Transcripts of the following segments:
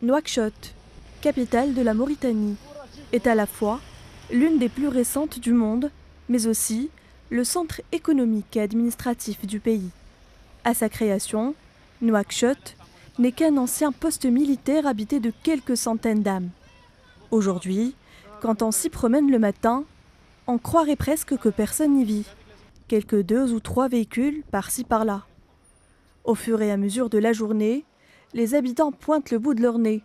Nouakchott, capitale de la Mauritanie, est à la fois l'une des plus récentes du monde, mais aussi le centre économique et administratif du pays. À sa création, Nouakchott n'est qu'un ancien poste militaire habité de quelques centaines d'âmes. Aujourd'hui, quand on s'y promène le matin, on croirait presque que personne n'y vit. Quelques 2 ou 3 véhicules par-ci par-là. Au fur et à mesure de la journée, les habitants pointent le bout de leur nez.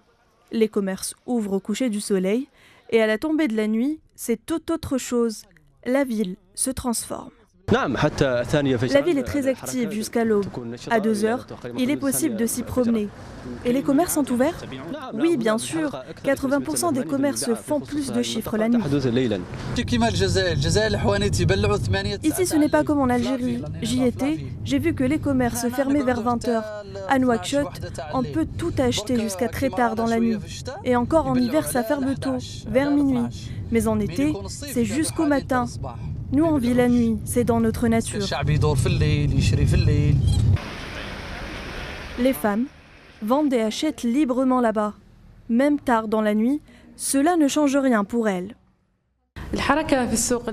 Les commerces ouvrent au coucher du soleil et à la tombée de la nuit, c'est tout autre chose. La ville se transforme. La ville est très active jusqu'à l'aube. À 2 heures, il est possible de s'y promener. Et les commerces sont ouverts? Oui, bien sûr. 80% des commerces font plus de chiffres la nuit. Ici, ce n'est pas comme en Algérie. J'y étais, j'ai vu que les commerces fermaient vers 20 heures. À Nouakchott, on peut tout acheter jusqu'à très tard dans la nuit. Et encore en hiver, ça ferme tôt, vers minuit. Mais en été, c'est jusqu'au matin. Nous, on vit la nuit, c'est dans notre nature. Les femmes vendent et achètent librement là-bas. Même tard dans la nuit, cela ne change rien pour elles.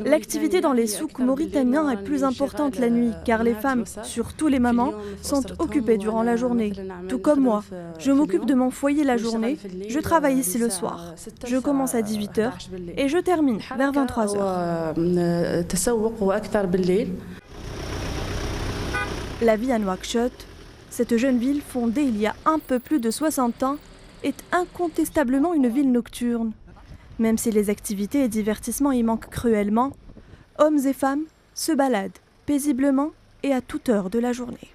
L'activité dans les souks mauritaniens est plus importante la nuit, car les femmes, surtout les mamans, sont occupées durant la journée. Tout comme moi, je m'occupe de mon foyer la journée, je travaille ici le soir. Je commence à 18 h et je termine vers 23 h. La vie à Nouakchott, cette jeune ville fondée il y a un peu plus de 60 ans, est incontestablement une ville nocturne. Même si les activités et divertissements y manquent cruellement, hommes et femmes se baladent paisiblement et à toute heure de la journée.